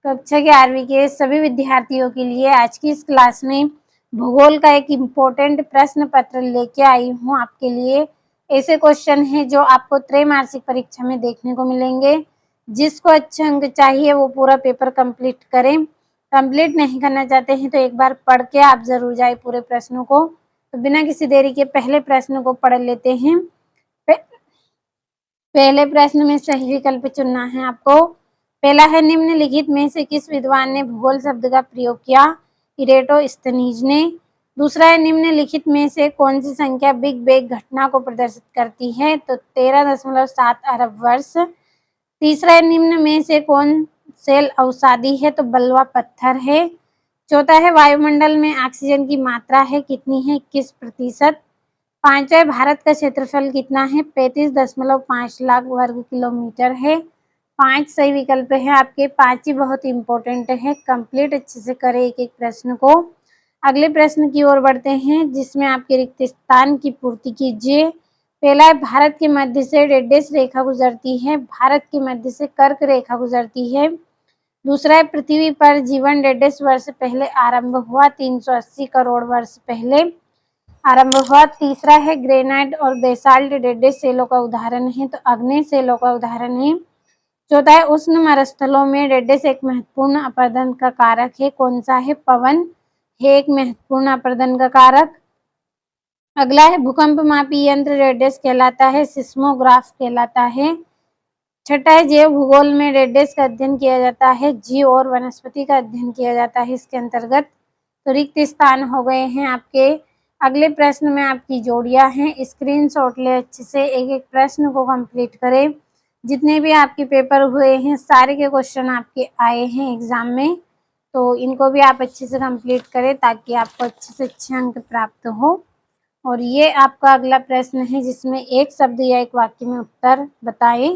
कक्षा 11वीं के सभी विद्यार्थियों के लिए आज की इस क्लास में भूगोल का एक इम्पोर्टेंट प्रश्न पत्र लेके आई हूँ आपके लिए। ऐसे क्वेश्चन हैं जो आपको त्रैमासिक परीक्षा में देखने को मिलेंगे। जिसको अच्छे अंक चाहिए वो पूरा पेपर कंप्लीट करें। कंप्लीट नहीं करना चाहते हैं तो एक बार पढ़ के आप जरूर जाए पूरे प्रश्नों को। तो बिना किसी देरी के पहले प्रश्न को पढ़ लेते हैं। पहले प्रश्न में सही विकल्प चुनना है आपको। पहला है, निम्नलिखित में से किस विद्वान ने भूगोल शब्द का प्रयोग किया? इरेटोस्थनीज ने। दूसरा है, निम्नलिखित में से कौन सी संख्या बिग बैंग घटना को प्रदर्शित करती है? तो 13.7 अरब वर्ष। तीसरा है, निम्न में से कौन सेल अवसादी है? तो बलवा पत्थर है। चौथा है, वायुमंडल में ऑक्सीजन की मात्रा है कितनी है? 21%। पांचवा, भारत का क्षेत्रफल कितना है? 35.5 लाख वर्ग किलोमीटर है। 5 सही विकल्प है आपके। 5 ही बहुत इंपॉर्टेंट है। कंप्लीट अच्छे से करें एक एक प्रश्न को। अगले प्रश्न की ओर बढ़ते हैं जिसमें आपके रिक्त स्थान की पूर्ति कीजिए। पहला है, भारत के मध्य से डेडेस रेखा गुजरती है। भारत के मध्य से कर्क रेखा गुजरती है। दूसरा है, पृथ्वी पर जीवन डेडेस वर्ष पहले आरंभ हुआ? 380 करोड़ वर्ष पहले आरंभ हुआ। तीसरा है, ग्रेनाइट और बेसाल्ट डेडेस सेलों का उदाहरण है? तो अग्नेय सेलों का उदाहरण है। चौथा है, उष्ण मरुस्थलों में डेडेस एक महत्वपूर्ण अपरदन का कारक है? कौन सा है? पवन है एक महत्वपूर्ण अपरदन का कारक। अगला है, भूकंप मापी यंत्र डेडेस कहलाता है? सिस्मोग्राफ कहलाता है। छठा है, जैव भूगोल में डेडेस का अध्ययन किया जाता है? जीव और वनस्पति का अध्ययन किया जाता है इसके अंतर्गत। तो रिक्त स्थान हो गए हैं आपके। अगले प्रश्न में आपकी जोड़ियां हैं। स्क्रीनशॉट ले अच्छे से, एक एक प्रश्न को कंप्लीट करें। जितने भी आपके पेपर हुए हैं सारे के क्वेश्चन आपके आए हैं एग्जाम में, तो इनको भी आप अच्छे से कंप्लीट करें ताकि आपको अच्छे से अच्छे अंक प्राप्त हो। और ये आपका अगला प्रश्न है जिसमें एक शब्द या एक वाक्य में उत्तर बताएं।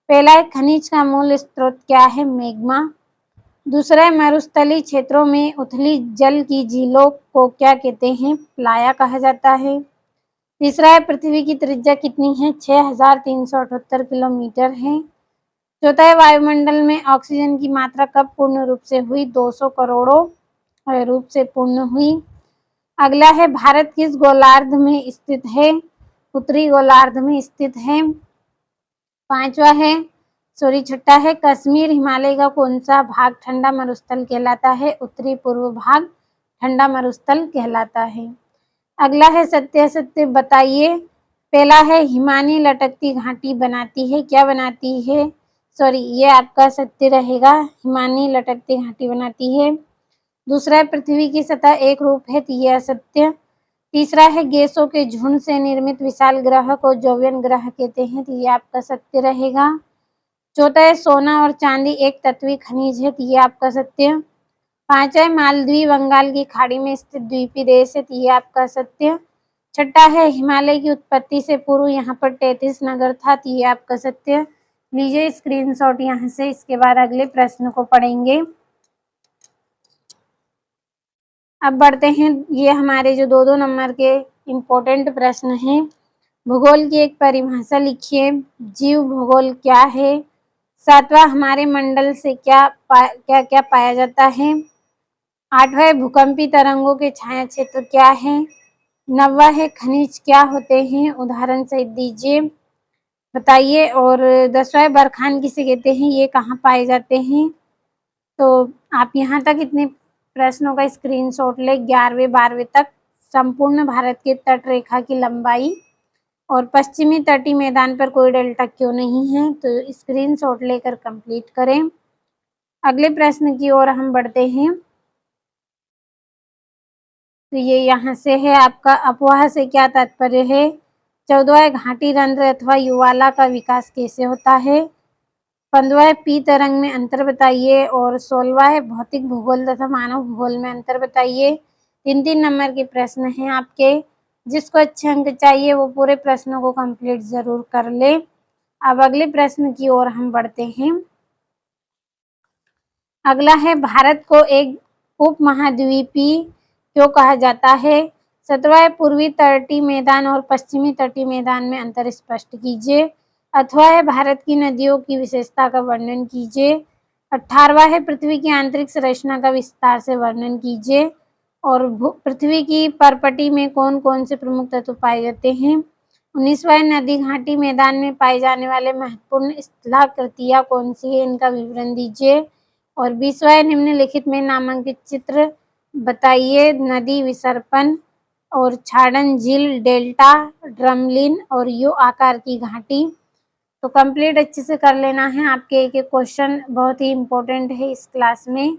पहला है, खनिज का मूल स्रोत क्या है? मैग्मा। दूसरा है, मरुस्थलीय क्षेत्रों में उथली जल की झीलों को क्या कहते हैं? प्लाया कहा जाता है। तीसरा है, पृथ्वी की त्रिज्या कितनी है? 6378 किलोमीटर है। चौथा है, वायुमंडल में ऑक्सीजन की मात्रा कब पूर्ण रूप से हुई? 200 करोड़ों रूप से पूर्ण हुई। अगला है, भारत किस गोलार्ध में स्थित है? उत्तरी गोलार्ध में स्थित है। छठा है, कश्मीर हिमालय का कौन सा भाग ठंडा मरुस्थल कहलाता है? उत्तरी पूर्व भाग ठंडा मरुस्थल कहलाता है। अगला है, सत्य असत्य बताइए। पहला है, हिमानी लटकती घाटी बनाती है? क्या बनाती है? ये आपका सत्य रहेगा, हिमानी लटकती घाटी बनाती है। दूसरा है, पृथ्वी की सतह एक रूप है? तो यह असत्य। तीसरा है, गैसों के झुंड से निर्मित विशाल ग्रह को जोवियन ग्रह कहते हैं? तो ये आपका सत्य रहेगा। चौथा है, सोना और चांदी एक तत्वीय खनिज है? तो ये आपका सत्य। पांचवा है, मालदीव बंगाल की खाड़ी में स्थित द्वीपीय देश है? तो ये आपका सत्य। छठा है, हिमालय की उत्पत्ति से पूर्व यहाँ पर 33 नगर था? तो ये आपका सत्य। लीजिए स्क्रीनशॉट यहाँ से। इसके बाद अगले प्रश्न को पढ़ेंगे। अब बढ़ते हैं, ये हमारे जो 2-2 नंबर के इम्पोर्टेंट प्रश्न हैं। भूगोल की एक परिभाषा लिखिए। जीव भूगोल क्या है? सातवां, हमारे मंडल से क्या क्या पाया जाता है? आठवां, भूकंपी तरंगों के छाया क्षेत्र क्या है? नौवां है, खनिज क्या होते हैं? उदाहरण सहित दीजिए, बताइए। और 10वां, बरखान किसे कहते हैं? ये कहाँ पाए जाते हैं? तो आप यहाँ तक इतने प्रश्नों का स्क्रीनशॉट ले। 11वें 12वें तक संपूर्ण भारत के तट रेखा की लंबाई और पश्चिमी तटीय मैदान पर कोई डेल्टा क्यों नहीं है? तो स्क्रीनशॉट लेकर कंप्लीट करें। अगले प्रश्न की ओर हम बढ़ते हैं। तो ये यहाँ से है आपका, अफवाह से क्या तात्पर्य है? 14वां, घाटी रंध्र अथवा युवाला का विकास कैसे होता है? 15वां, पी तरंग में अंतर बताइए। और 16वां है, भौतिक भूगोल तथा मानव भूगोल में अंतर बताइए। 3-3 नंबर के प्रश्न हैं आपके। जिसको अच्छे अंक चाहिए वो पूरे प्रश्नों को कंप्लीट जरूर कर ले। अब अगले प्रश्न की ओर हम बढ़ते हैं। अगला है, भारत को एक उपमहाद्वीपीय क्यों कहा जाता है? 17वां, पूर्वी तटीय मैदान और पश्चिमी तटीय मैदान में अंतर स्पष्ट कीजिए। अथवा है, भारत की नदियों की विशेषता का वर्णन कीजिए। 18वां है पृथ्वी की आंतरिक संरचना का विस्तार से वर्णन कीजिए। और पृथ्वी की परपटी में कौन कौन से प्रमुख तत्व पाए जाते हैं। 19वां नदी घाटी मैदान में पाए जाने वाले महत्वपूर्ण स्थलाकृतियां कौन सी है, इनका विवरण दीजिए। और 20वां निम्नलिखित में नामांकित चित्र बताइए। नदी विसर्पण और छाड़न झील, डेल्टा, ड्रमलिन और यू आकार की घाटी। तो कंप्लीट अच्छे से कर लेना है, आपके एक एक क्वेश्चन बहुत ही इम्पोर्टेंट है इस क्लास में।